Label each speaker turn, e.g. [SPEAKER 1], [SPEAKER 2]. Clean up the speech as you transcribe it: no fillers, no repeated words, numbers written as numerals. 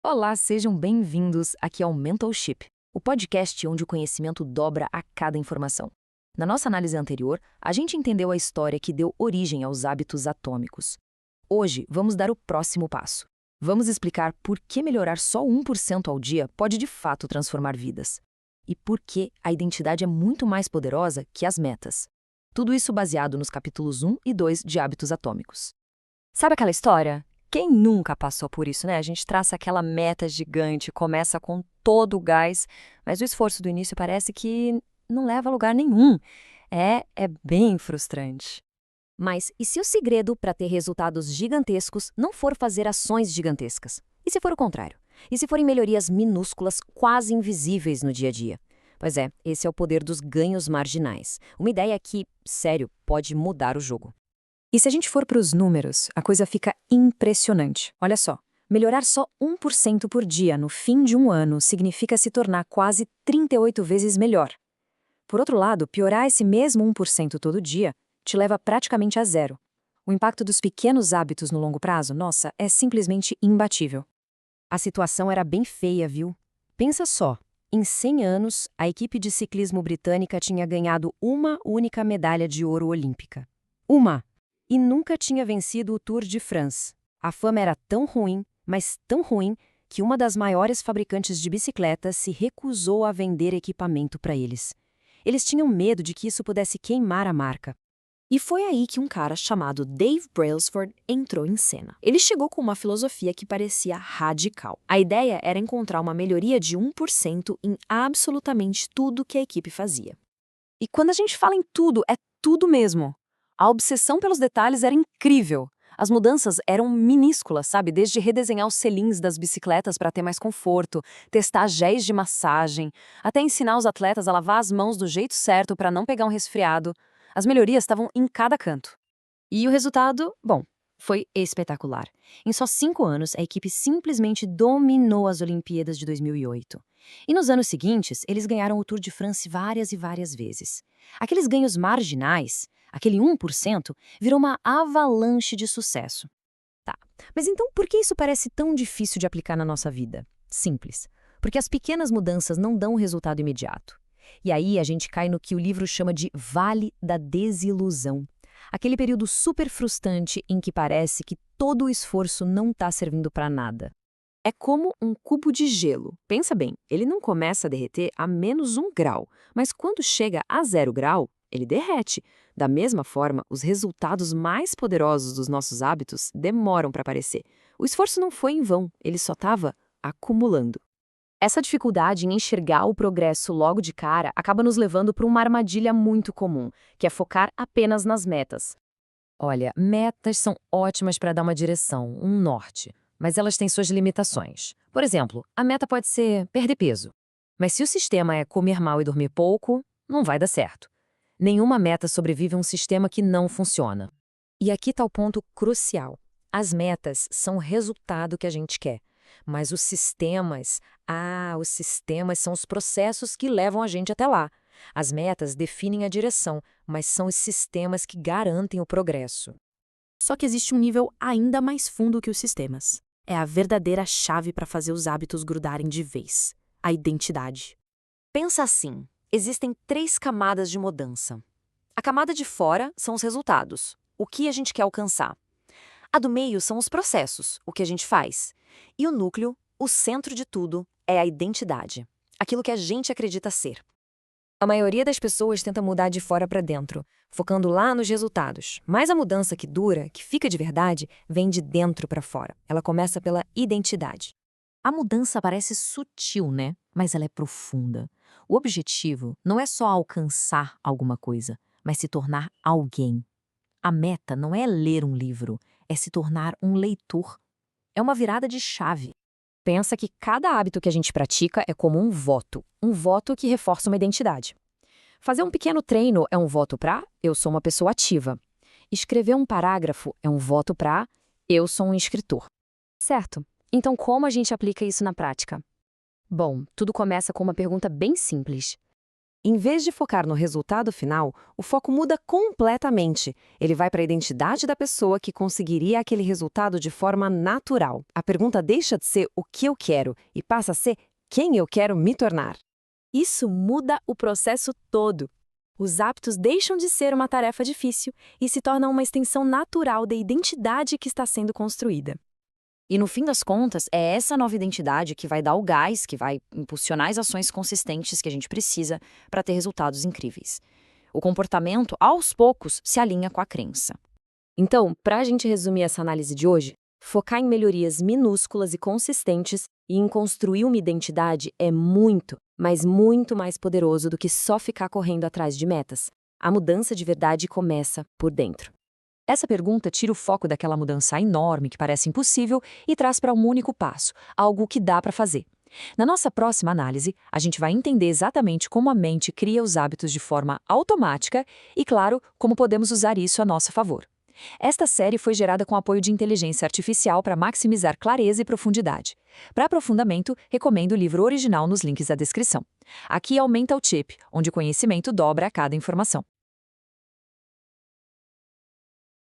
[SPEAKER 1] Olá, sejam bem-vindos aqui ao Mentorship, o podcast onde o conhecimento dobra a cada informação. Na nossa análise anterior, a gente entendeu a história que deu origem aos hábitos atômicos. Hoje, vamos dar o próximo passo. Vamos explicar por que melhorar só 1% ao dia pode de fato transformar vidas. E por que a identidade é muito mais poderosa que as metas. Tudo isso baseado nos capítulos 1 e 2 de Hábitos Atômicos.
[SPEAKER 2] Sabe aquela história? Quem nunca passou por isso, né? A gente traça aquela meta gigante, começa com todo o gás, mas o esforço do início parece que não leva a lugar nenhum. É bem frustrante.
[SPEAKER 3] Mas e se o segredo para ter resultados gigantescos não for fazer ações gigantescas? E se for o contrário? E se forem melhorias minúsculas, quase invisíveis no dia a dia? Pois é, esse é o poder dos ganhos marginais. Uma ideia que, sério, pode mudar o jogo.
[SPEAKER 2] E se a gente for para os números, a coisa fica impressionante. Olha só, melhorar só 1% por dia no fim de um ano significa se tornar quase 38 vezes melhor. Por outro lado, piorar esse mesmo 1% todo dia te leva praticamente a zero. O impacto dos pequenos hábitos no longo prazo, nossa, é simplesmente imbatível.
[SPEAKER 3] A situação era bem feia, viu? Pensa só, em 100 anos, a equipe de ciclismo britânica tinha ganhado uma única medalha de ouro olímpica. Uma! E nunca tinha vencido o Tour de France. A fama era tão ruim, mas tão ruim, que uma das maiores fabricantes de bicicletas se recusou a vender equipamento para eles. Eles tinham medo de que isso pudesse queimar a marca. E foi aí que um cara chamado Dave Brailsford entrou em cena. Ele chegou com uma filosofia que parecia radical. A ideia era encontrar uma melhoria de 1% em absolutamente tudo que a equipe fazia.
[SPEAKER 2] E quando a gente fala em tudo, é tudo mesmo. A obsessão pelos detalhes era incrível. As mudanças eram minúsculas, sabe? Desde redesenhar os selins das bicicletas para ter mais conforto, testar géis de massagem, até ensinar os atletas a lavar as mãos do jeito certo para não pegar um resfriado. As melhorias estavam em cada canto.
[SPEAKER 3] E o resultado, bom, foi espetacular. Em só 5 anos, a equipe simplesmente dominou as Olimpíadas de 2008. E nos anos seguintes, eles ganharam o Tour de France várias e várias vezes. Aqueles ganhos marginais, aquele 1%, virou uma avalanche de sucesso. Tá, mas então por que isso parece tão difícil de aplicar na nossa vida? Simples. Porque as pequenas mudanças não dão um resultado imediato. E aí a gente cai no que o livro chama de Vale da Desilusão. Aquele período super frustrante em que parece que todo o esforço não está servindo para nada. É como um cubo de gelo. Pensa bem, ele não começa a derreter a -1 grau, mas quando chega a 0 grau, ele derrete. Da mesma forma, os resultados mais poderosos dos nossos hábitos demoram para aparecer. O esforço não foi em vão, ele só estava acumulando. Essa dificuldade em enxergar o progresso logo de cara acaba nos levando para uma armadilha muito comum, que é focar apenas nas metas. Olha, metas são ótimas para dar uma direção, um norte, mas elas têm suas limitações. Por exemplo, a meta pode ser perder peso. Mas se o sistema é comer mal e dormir pouco, não vai dar certo. Nenhuma meta sobrevive a um sistema que não funciona. E aqui está o ponto crucial. As metas são o resultado que a gente quer. Mas os sistemas são os processos que levam a gente até lá. As metas definem a direção, mas são os sistemas que garantem o progresso.
[SPEAKER 4] Só que existe um nível ainda mais fundo que os sistemas. É a verdadeira chave para fazer os hábitos grudarem de vez: a identidade.
[SPEAKER 3] Pensa assim, existem 3 camadas de mudança. A camada de fora são os resultados, o que a gente quer alcançar. A do meio são os processos, o que a gente faz. E o núcleo, o centro de tudo, é a identidade, aquilo que a gente acredita ser. A maioria das pessoas tenta mudar de fora para dentro, focando lá nos resultados. Mas a mudança que dura, que fica de verdade, vem de dentro para fora. Ela começa pela identidade. A mudança parece sutil, né? Mas ela é profunda. O objetivo não é só alcançar alguma coisa, mas se tornar alguém. A meta não é ler um livro, é se tornar um leitor. É uma virada de chave. Pensa que cada hábito que a gente pratica é como um voto que reforça uma identidade. Fazer um pequeno treino é um voto para eu sou uma pessoa ativa. Escrever um parágrafo é um voto para eu sou um escritor. Certo? Então como a gente aplica isso na prática? Bom, tudo começa com uma pergunta bem simples. Em vez de focar no resultado final, o foco muda completamente. Ele vai para a identidade da pessoa que conseguiria aquele resultado de forma natural. A pergunta deixa de ser o que eu quero e passa a ser quem eu quero me tornar.
[SPEAKER 4] Isso muda o processo todo. Os hábitos deixam de ser uma tarefa difícil e se tornam uma extensão natural da identidade que está sendo construída.
[SPEAKER 1] E no fim das contas, é essa nova identidade que vai dar o gás, que vai impulsionar as ações consistentes que a gente precisa para ter resultados incríveis. O comportamento, aos poucos, se alinha com a crença.
[SPEAKER 3] Então, para a gente resumir essa análise de hoje, focar em melhorias minúsculas e consistentes e em construir uma identidade é muito, mas muito mais poderoso do que só ficar correndo atrás de metas. A mudança de verdade começa por dentro.
[SPEAKER 2] Essa pergunta tira o foco daquela mudança enorme que parece impossível e traz para um único passo, algo que dá para fazer. Na nossa próxima análise, a gente vai entender exatamente como a mente cria os hábitos de forma automática e, claro, como podemos usar isso a nosso favor. Esta série foi gerada com apoio de inteligência artificial para maximizar clareza e profundidade. Para aprofundamento, recomendo o livro original nos links da descrição. Aqui é o Mental Chip, onde o conhecimento dobra a cada informação.